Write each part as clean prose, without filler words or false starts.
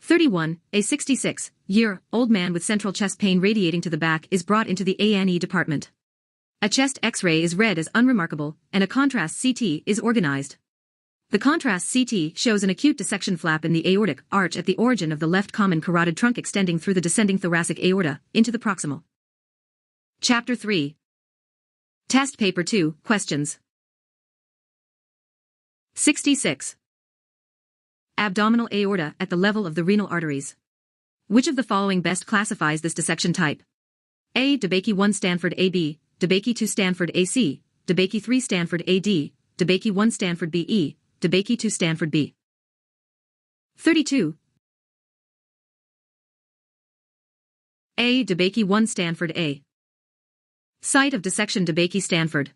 31. A 66-year-old man with central chest pain radiating to the back is brought into the A&E department. A chest X-ray is read as unremarkable, and a contrast CT is organized. The contrast CT shows an acute dissection flap in the aortic arch at the origin of the left common carotid trunk extending through the descending thoracic aorta into the proximal. Chapter 3. Test Paper 2, Questions. 66. Abdominal aorta at the level of the renal arteries. Which of the following best classifies this dissection type? A. DeBakey 1 Stanford AB, DeBakey 2 Stanford AC, DeBakey 3 Stanford AD, DeBakey 1 Stanford BE, DeBakey 2 Stanford B. 32. A. DeBakey 1 Stanford A. Site of dissection DeBakey Stanford.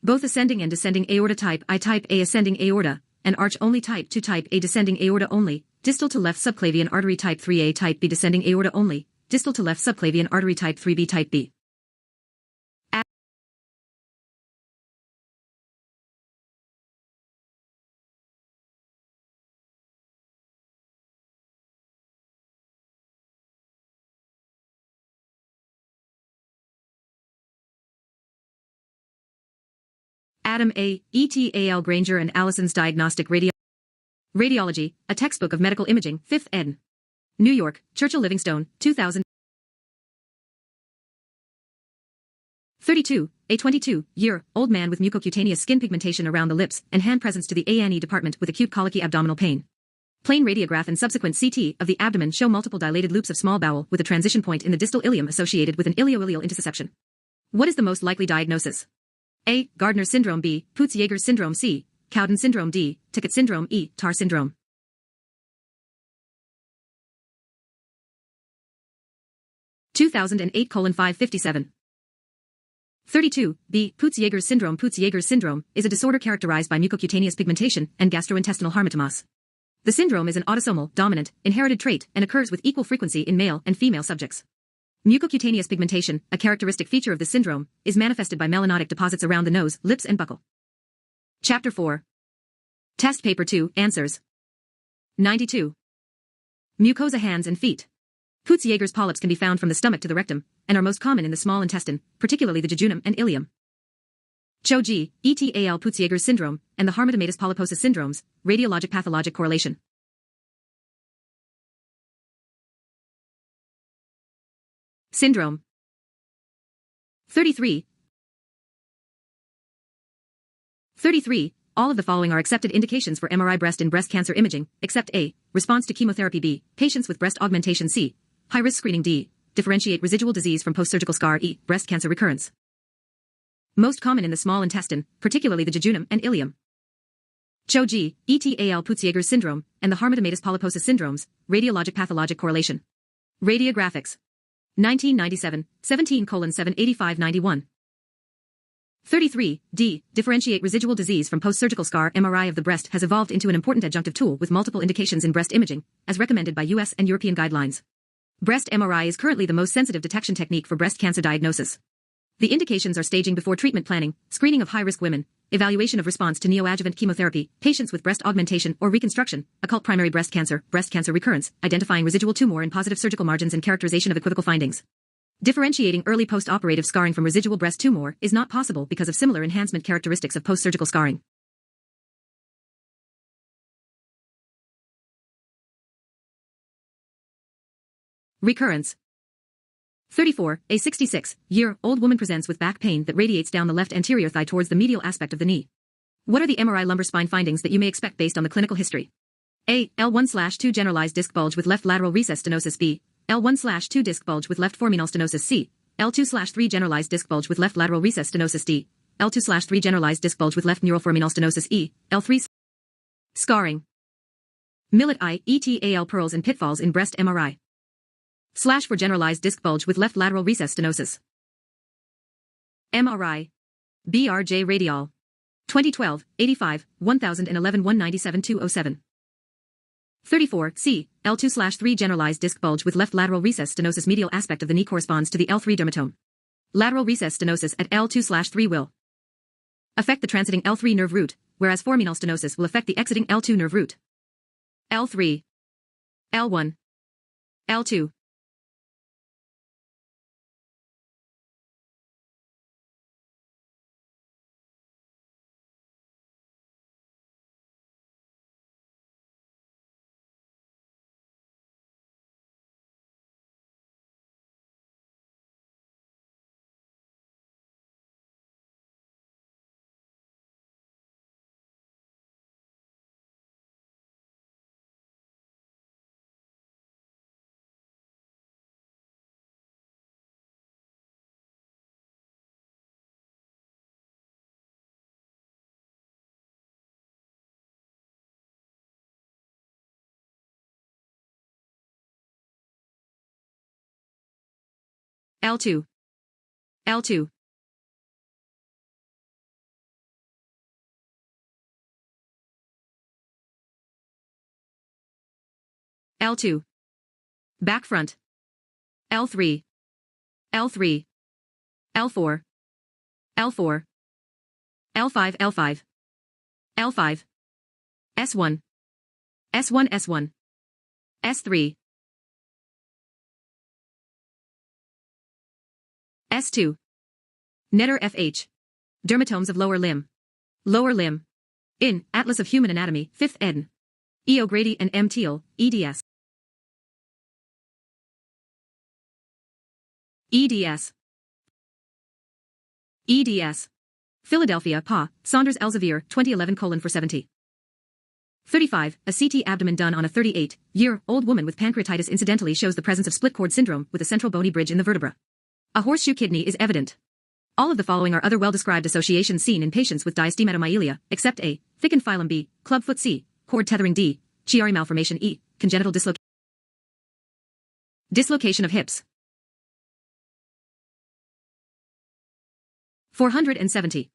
Both ascending and descending aorta type I type A ascending aorta, and arch only type 2 type A descending aorta only, distal to left subclavian artery type 3A type B descending aorta only, distal to left subclavian artery type 3B type B. Adam A. ETAL Granger and Allison's Diagnostic Radiology, a textbook of medical imaging, 5th ed. New York, Churchill Livingstone, 2000. 32. A 22-year-old man with mucocutaneous skin pigmentation around the lips and hand presents to the A&E department with acute colicky abdominal pain. Plain radiograph and subsequent CT of the abdomen show multiple dilated loops of small bowel with a transition point in the distal ileum associated with an ilio-ileal intussusception. What is the most likely diagnosis? A. Gardner syndrome B. Peutz-Jeghers syndrome C. Cowden syndrome D. Ticket syndrome E. Tarr syndrome. 2008:557. 32. B. Peutz-Jeghers syndrome. Peutz-Jeghers syndrome is a disorder characterized by mucocutaneous pigmentation and gastrointestinal harmatomos. The syndrome is an autosomal, dominant, inherited trait and occurs with equal frequency in male and female subjects. Mucocutaneous pigmentation, a characteristic feature of the syndrome, is manifested by melanotic deposits around the nose, lips and buccal. Chapter 4. Test Paper 2, Answers. 92. Mucosa hands and feet. Peutz-Jeghers polyps can be found from the stomach to the rectum, and are most common in the small intestine, particularly the jejunum and ileum. Cho G, ETAL Peutz-Jeghers syndrome, and the Harmadomatus polyposis syndromes, radiologic pathologic correlation. Syndrome. 33. 33. All of the following are accepted indications for MRI breast in breast cancer imaging, except A. Response to chemotherapy B. Patients with breast augmentation C. High-risk screening D. Differentiate residual disease from post-surgical scar E. Breast cancer recurrence. Most common in the small intestine, particularly the jejunum and ileum. Cho G, ETAL Peutz-Jeghers syndrome, and the Harmadomatus polyposis syndromes, radiologic pathologic correlation. Radiographics. 1997, 17:78591. 33. D. Differentiate residual disease from post-surgical scar MRI of the breast has evolved into an important adjunctive tool with multiple indications in breast imaging, as recommended by U.S. and European guidelines. Breast MRI is currently the most sensitive detection technique for breast cancer diagnosis. The indications are staging before treatment planning, screening of high-risk women, evaluation of response to neoadjuvant chemotherapy, patients with breast augmentation or reconstruction, occult primary breast cancer recurrence, identifying residual tumor and positive surgical margins and characterization of equivocal findings. Differentiating early post-operative scarring from residual breast tumor is not possible because of similar enhancement characteristics of post-surgical scarring. Recurrence. 34. A 66-year-old woman presents with back pain that radiates down the left anterior thigh towards the medial aspect of the knee. What are the MRI lumbar spine findings that you may expect based on the clinical history? A. L1/2 generalized disc bulge with left lateral recess stenosis B. L1/2 disc bulge with left foremenal stenosis C. L2/3 generalized disc bulge with left lateral recess stenosis D. L2/3 generalized disc bulge with left neural foremenal stenosis E. L3 scarring. Millet I, ETAL pearls and pitfalls in breast MRI. / for generalized disc bulge with left lateral recess stenosis. MRI. BRJ Radiol. 2012, 85, 1011 197 207. 34. C. L2/3 generalized disc bulge with left lateral recess stenosis medial aspect of the knee corresponds to the L3 dermatome. Lateral recess stenosis at L2/3 will affect the transiting L3 nerve root, whereas foremenal stenosis will affect the exiting L2 nerve root. L3 L1. L2. L2. L2. L2. Back front. L3. L3. L4. L4. L5. L5. L5. S1. S1. S1. S3. S2. Netter FH. Dermatomes of lower limb. Lower limb. In Atlas of Human Anatomy, 5th ed. E. O'Grady and M. Teal, eds. EDS. EDS. Philadelphia, Pa, Saunders Elsevier, 2011:470. 35. A CT abdomen done on a 38-year-old woman with pancreatitis incidentally shows the presence of split cord syndrome with a central bony bridge in the vertebra. A horseshoe kidney is evident. All of the following are other well-described associations seen in patients with diastematomyelia, except A. Thickened phylum B, clubfoot C, cord tethering D, Chiari malformation E, congenital dislocation of hips. 470.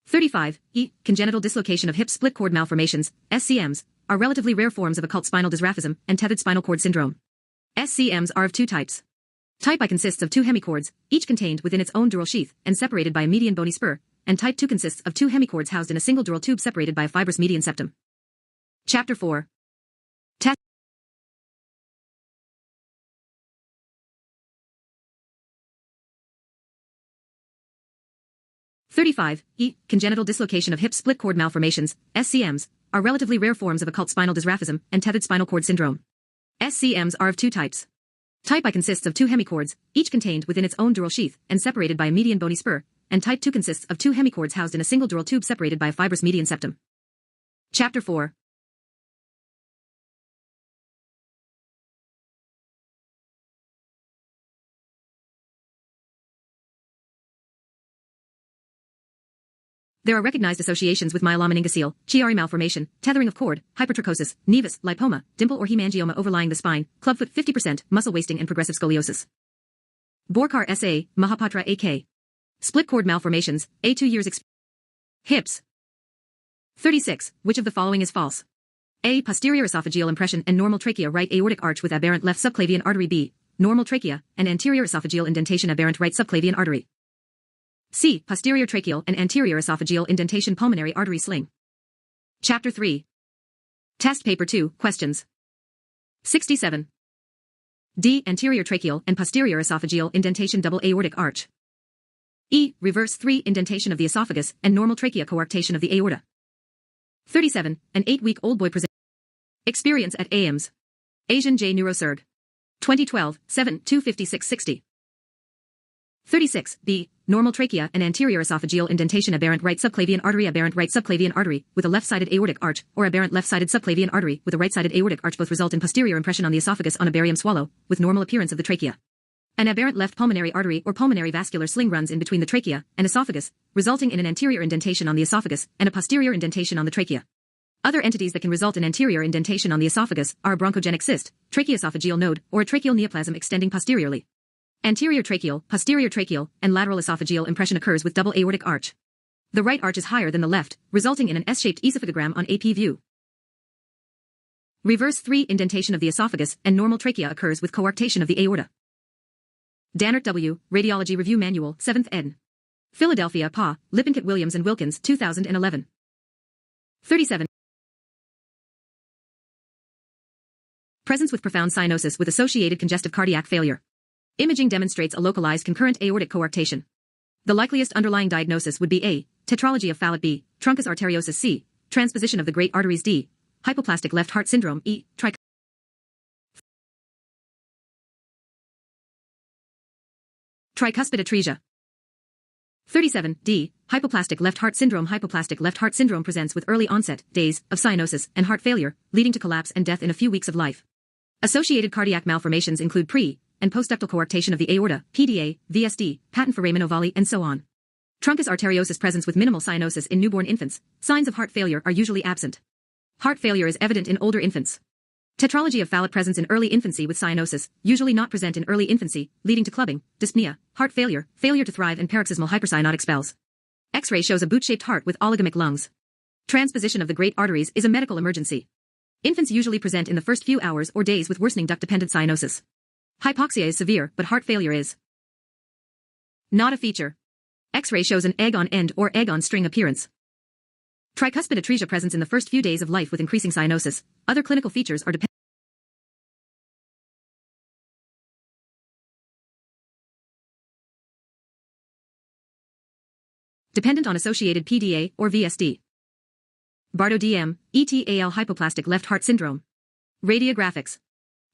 35. E. Congenital dislocation of hip split cord malformations, SCMs, are relatively rare forms of occult spinal dysraphism and tethered spinal cord syndrome. SCMs are of two types. Type I consists of two hemichords, each contained within its own dural sheath and separated by a median bony spur, and type 2 consists of two hemichords housed in a single dural tube separated by a fibrous median septum. Chapter 4. Test. E. Congenital dislocation of hip split cord malformations, SCMs, are relatively rare forms of occult spinal dysraphism and tethered spinal cord syndrome. SCMs are of two types. Type I consists of two hemichords, each contained within its own dural sheath and separated by a median bony spur, and type 2 consists of two hemichords housed in a single dural tube separated by a fibrous median septum. Chapter 4. There are recognized associations with myelomeningocele, Chiari malformation, tethering of cord, hypertrichosis, nevus, lipoma, dimple or hemangioma overlying the spine, clubfoot 50%, muscle wasting and progressive scoliosis. Borkar S.A., Mahapatra A.K. Split cord malformations, A 2 years hips. 36. Which of the following is false? A. Posterior esophageal impression and normal trachea right aortic arch with aberrant left subclavian artery B. Normal trachea and anterior esophageal indentation aberrant right subclavian artery. C. Posterior tracheal and anterior esophageal indentation pulmonary artery sling. Chapter 3. Test paper 2, questions. 67. D. Anterior tracheal and posterior esophageal indentation double aortic arch. E. Reverse 3 indentation of the esophagus and normal trachea coarctation of the aorta. 37. An 8-week-old boy presents experience at AIMS. Asian J. Neurosurg. 2012, 7/25660. 36. B. Normal trachea and anterior esophageal indentation aberrant right subclavian artery with a left-sided aortic arch or aberrant left-sided subclavian artery with a right-sided aortic arch both result in posterior impression on the esophagus on a barium swallow with normal appearance of the trachea. An aberrant left pulmonary artery or pulmonary vascular sling runs in between the trachea and esophagus, resulting in an anterior indentation on the esophagus and a posterior indentation on the trachea. Other entities that can result in anterior indentation on the esophagus are a bronchogenic cyst, tracheoesophageal node, or a tracheal neoplasm extending posteriorly. Anterior tracheal, posterior tracheal, and lateral esophageal impression occurs with double aortic arch. The right arch is higher than the left, resulting in an S-shaped esophagogram on AP view. Reverse 3 indentation of the esophagus and normal trachea occurs with coarctation of the aorta. Dannert W., Radiology Review Manual, 7th ed. Philadelphia, Pa, Lippincott Williams and Wilkins, 2011. 37. Presence with profound cyanosis with associated congestive cardiac failure. Imaging demonstrates a localized concurrent aortic coarctation. The likeliest underlying diagnosis would be A. Tetralogy of Fallot, B. Truncus arteriosus, C. Transposition of the great arteries, D. Hypoplastic left heart syndrome, E. Tricuspid atresia. 37. D. Hypoplastic left heart syndrome. Hypoplastic left heart syndrome presents with early onset, days, of cyanosis and heart failure, leading to collapse and death in a few weeks of life. Associated cardiac malformations include pre- and postductal coarctation of the aorta, PDA, VSD, patent foramen ovale, and so on. Truncus arteriosus presents with minimal cyanosis in newborn infants. Signs of heart failure are usually absent. Heart failure is evident in older infants. Tetralogy of Fallot presents in early infancy with cyanosis, usually not present in early infancy, leading to clubbing, dyspnea, heart failure, failure to thrive, and paroxysmal hypercyanotic spells. X-ray shows a boot-shaped heart with oligamic lungs. Transposition of the great arteries is a medical emergency. Infants usually present in the first few hours or days with worsening duct-dependent cyanosis. Hypoxia is severe, but heart failure is not a feature. X-ray shows an egg-on-end or egg-on-string appearance. Tricuspid atresia presents in the first few days of life with increasing cyanosis. Other clinical features are dependent on associated PDA or VSD. Bardo-DM, ETAL hypoplastic left heart syndrome. Radiographics.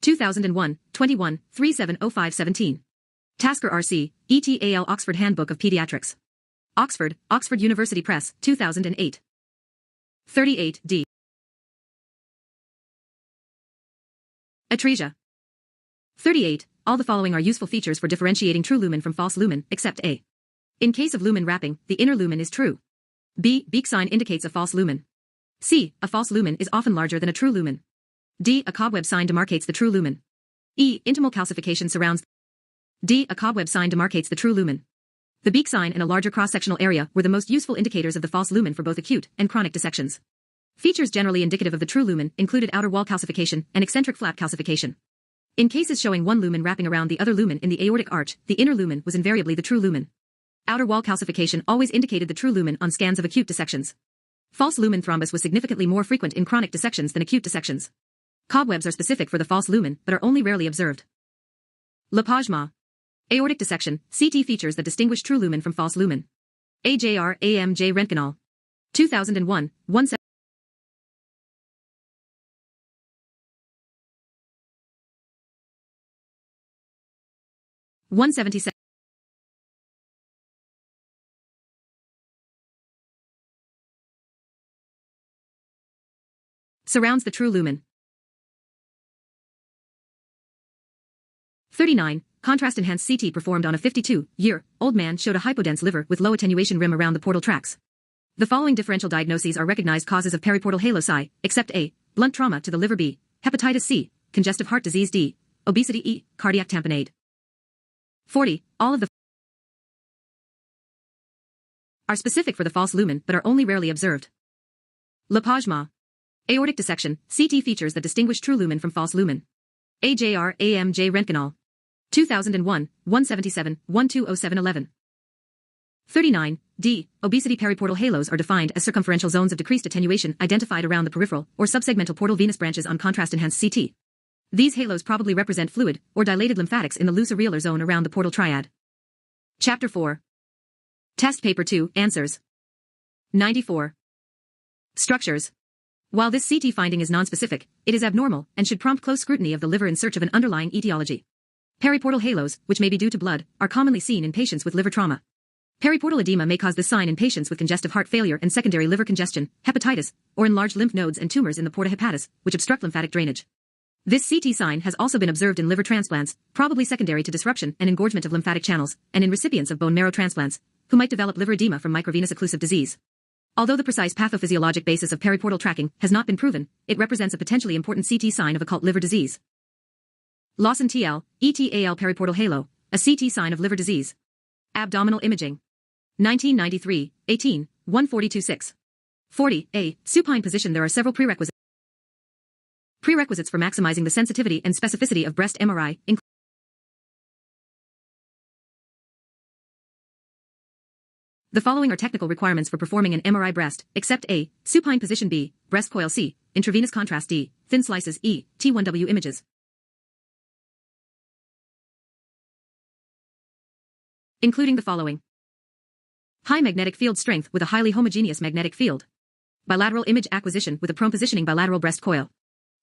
2001, 21, 370517. Tasker RC, ETAL Oxford Handbook of Pediatrics. Oxford, Oxford University Press, 2008. 38. D. Atresia. 38. All the following are useful features for differentiating true lumen from false lumen, except A. In case of lumen wrapping, the inner lumen is true. B. Beak sign indicates a false lumen. C. A false lumen is often larger than a true lumen. D. A cobweb sign demarcates the true lumen. E. Intimal calcification surrounds. D. A cobweb sign demarcates the true lumen. The beak sign and a larger cross-sectional area were the most useful indicators of the false lumen for both acute and chronic dissections. Features generally indicative of the true lumen included outer wall calcification and eccentric flap calcification. In cases showing one lumen wrapping around the other lumen in the aortic arch, the inner lumen was invariably the true lumen. Outer wall calcification always indicated the true lumen on scans of acute dissections. False lumen thrombus was significantly more frequent in chronic dissections than acute dissections. Cobwebs are specific for the false lumen but are only rarely observed. Lepagema. Aortic dissection, CT features that distinguish true lumen from false lumen. AJR AMJ Rentgenol. 2001, 17. Surrounds the true lumen. 39. Contrast-enhanced CT performed on a 52-year-old man showed a hypodense liver with low attenuation rim around the portal tracts. The following differential diagnoses are recognized causes of periportal haloci, except A. Blunt trauma to the liver, B. Hepatitis C, congestive heart disease, D. Obesity, E. Cardiac tamponade. 40. All of the are specific for the false lumen but are only rarely observed. Lepagema. Aortic dissection, CT features that distinguish true lumen from false lumen. AJR AMJ Rentgenol. 2001, 177, 120711. 39. D. Obesity periportal halos are defined as circumferential zones of decreased attenuation identified around the peripheral or subsegmental portal venous branches on contrast-enhanced CT. These halos probably represent fluid or dilated lymphatics in the loose areolar zone around the portal triad. Chapter 4. Test Paper 2, Answers. 94. Structures. While this CT finding is nonspecific, it is abnormal and should prompt close scrutiny of the liver in search of an underlying etiology. Periportal halos, which may be due to blood, are commonly seen in patients with liver trauma. Periportal edema may cause this sign in patients with congestive heart failure and secondary liver congestion, hepatitis, or enlarged lymph nodes and tumors in the porta hepatis, which obstruct lymphatic drainage. This CT sign has also been observed in liver transplants, probably secondary to disruption and engorgement of lymphatic channels, and in recipients of bone marrow transplants, who might develop liver edema from microvenous occlusive disease. Although the precise pathophysiologic basis of periportal tracking has not been proven, it represents a potentially important CT sign of occult liver disease. Lawson TL, ETAL periportal halo, a CT sign of liver disease. Abdominal imaging. 1993, 18, 142-6. 40. A. Supine position. There are several prerequisites for maximizing the sensitivity and specificity of breast MRI, including The following are technical requirements for performing an MRI breast, except A, supine position B, breast coil C, intravenous contrast D, thin slices E, T1W images. Including the following. High magnetic field strength with a highly homogeneous magnetic field. Bilateral image acquisition with a prone positioning bilateral breast coil.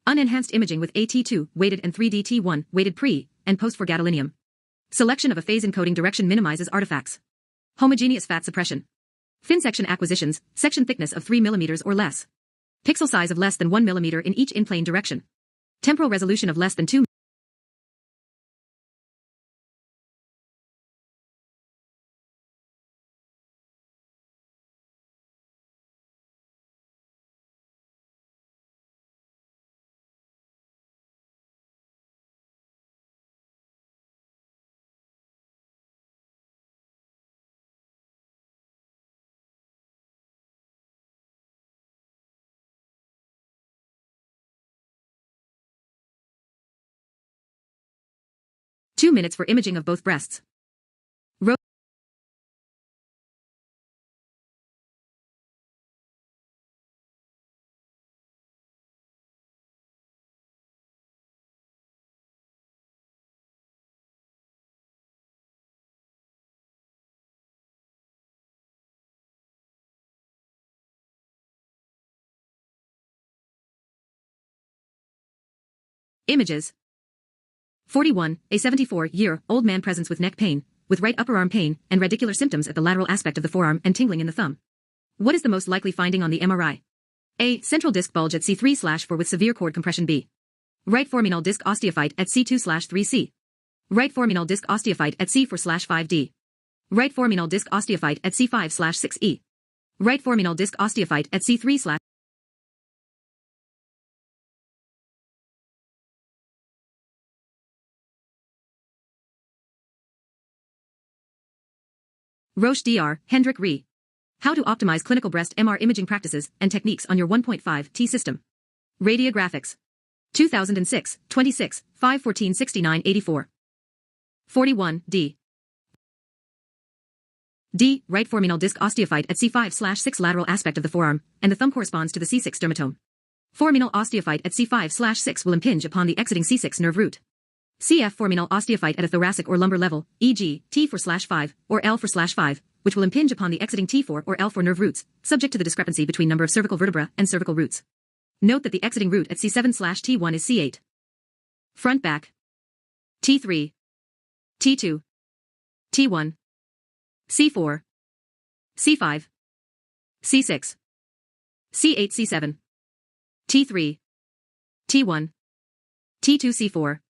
Unenhanced imaging with AT2, weighted and 3DT1, weighted pre- and post for gadolinium. Selection of a phase encoding direction minimizes artifacts. Homogeneous fat suppression. Thin section acquisitions, section thickness of 3 mm or less. Pixel size of less than 1 mm in each in-plane direction. Temporal resolution of less than 2 2 minutes for imaging of both breasts. Images. 41, a 74-year-old man presents with neck pain, with right upper arm pain, and radicular symptoms at the lateral aspect of the forearm and tingling in the thumb. What is the most likely finding on the MRI? A. Central disc bulge at C3/4 with severe cord compression B. Right foraminal disc osteophyte at C2/3C. Right foraminal disc osteophyte at C4/5D. Right foraminal disc osteophyte at C5/6E. Right foraminal disc osteophyte at C3/. Roche Dr. Hendrik Re. How to optimize clinical breast MR imaging practices and techniques on your 1.5T system. Radiographics. 2006, 26, 5/14/69/84. 41, D. D. Right foraminal disc osteophyte at C5/6 lateral aspect of the forearm, and the thumb corresponds to the C6 dermatome. Foraminal osteophyte at C5/6 will impinge upon the exiting C6 nerve root. CF foraminal osteophyte at a thoracic or lumbar level, e.g., T4/5 or L4/5, which will impinge upon the exiting T4 or L4 nerve roots, subject to the discrepancy between number of cervical vertebra and cervical roots. Note that the exiting root at C7/T1 is C8. Front back. T3. T2. T1. C4. C5. C6. C8 C7. T3. T1. T2 C4.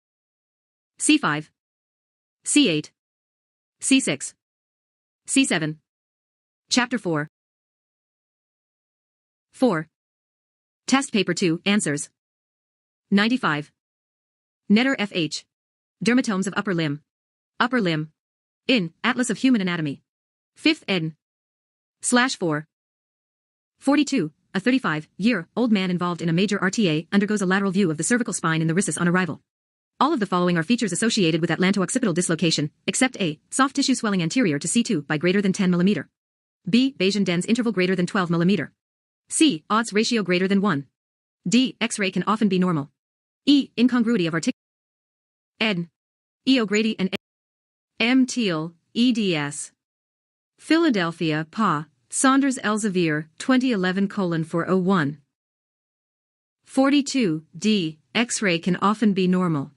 C5. C8. C6. C7. Chapter 4. 4. Test paper 2, answers. 95. Netter F.H. Dermatomes of upper limb. Upper limb. In, Atlas of Human Anatomy. 5th ed. /4. 42. A 35-year-old man involved in a major RTA undergoes a lateral view of the cervical spine in the rissus on arrival. All of the following are features associated with atlanto-occipital dislocation, except A. Soft tissue swelling anterior to C2 by greater than 10 mm. B. Bayesian Dens interval greater than 12 mm. C. Odds ratio greater than 1. D. X-ray can often be normal. E. Incongruity of articulation. Ed. E. O'Grady and M. Teal, eds. Philadelphia, Pa. Saunders Elsevier, 2011:401. 42. D. X-ray can often be normal.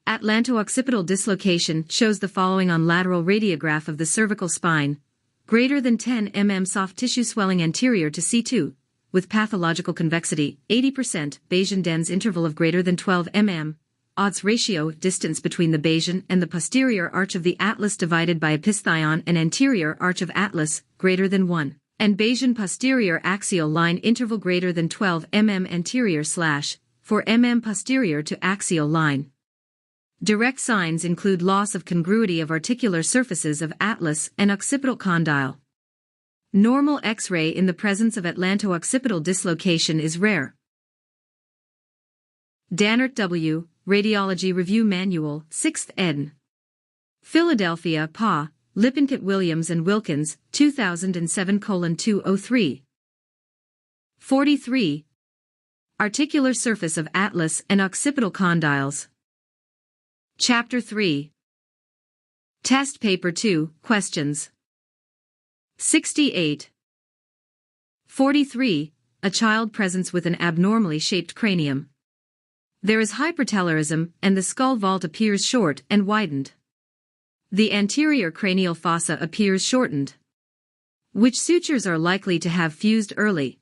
Atlanto-occipital dislocation shows the following on lateral radiograph of the cervical spine. Greater than 10 mm soft tissue swelling anterior to C2, with pathological convexity, 80%, Bayesian Dens interval of greater than 12 mm. Odds ratio, distance between the Bayesian and the posterior arch of the atlas divided by episthion and anterior arch of atlas, greater than 1. And Bayesian posterior axial line interval greater than 12 mm anterior / 4 mm posterior to axial line. Direct signs include loss of congruity of articular surfaces of atlas and occipital condyle. Normal X-ray in the presence of atlanto-occipital dislocation is rare. Dannert W. Radiology Review Manual, 6th ed. Philadelphia, Pa. Lippincott Williams and Wilkins, 2007:203. 43. Articular surface of atlas and occipital condyles. Chapter 3. Test Paper 2, Questions. 68. 43. A child presents with an abnormally shaped cranium. There is hypertelorism, and the skull vault appears short and widened. The anterior cranial fossa appears shortened. Which sutures are likely to have fused early?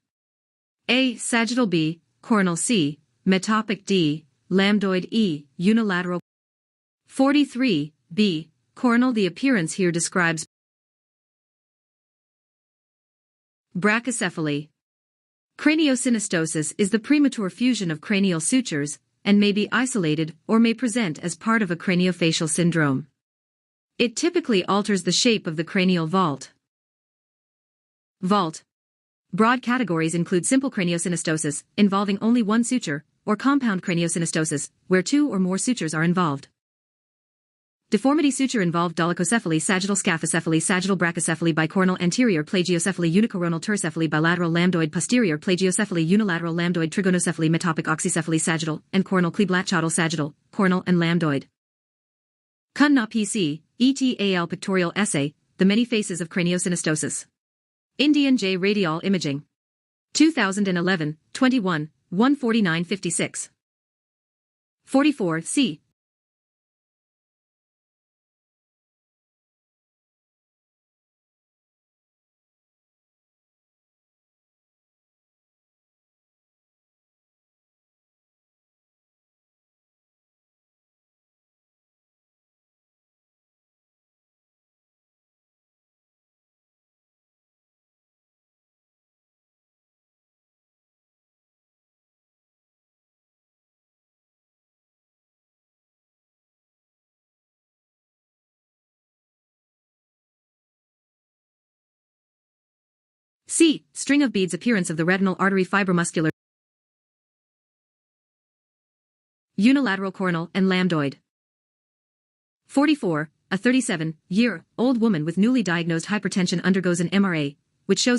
A. Sagittal B, coronal C, metopic D, lambdoid E, unilateral. 43. B. Coronal. The appearance here describes brachycephaly. Craniosynostosis is the premature fusion of cranial sutures, and may be isolated or may present as part of a craniofacial syndrome. It typically alters the shape of the cranial vault. Vault. Broad categories include simple craniosynostosis, involving only one suture, or compound craniosynostosis, where two or more sutures are involved. Deformity suture-involved dolichocephaly, sagittal scaphocephaly, sagittal brachycephaly, bicoronal anterior plagiocephaly, unicoronal pterocephaly, bilateral lambdoid posterior plagiocephaly, unilateral lambdoid trigonocephaly, metopic oxycephaly, sagittal and coronal cleablachaudal, sagittal, coronal and lambdoid. Kunna PC, ETAL Pictorial Essay, The Many Faces of Craniosynostosis. Indian J. Radial Imaging. 2011, 21, 149-56. 44. C. C. String of beads. Appearance of the retinal artery, fibromuscular, unilateral coronal and lambdoid. 44. A 37-year-old woman with newly diagnosed hypertension undergoes an MRA, which shows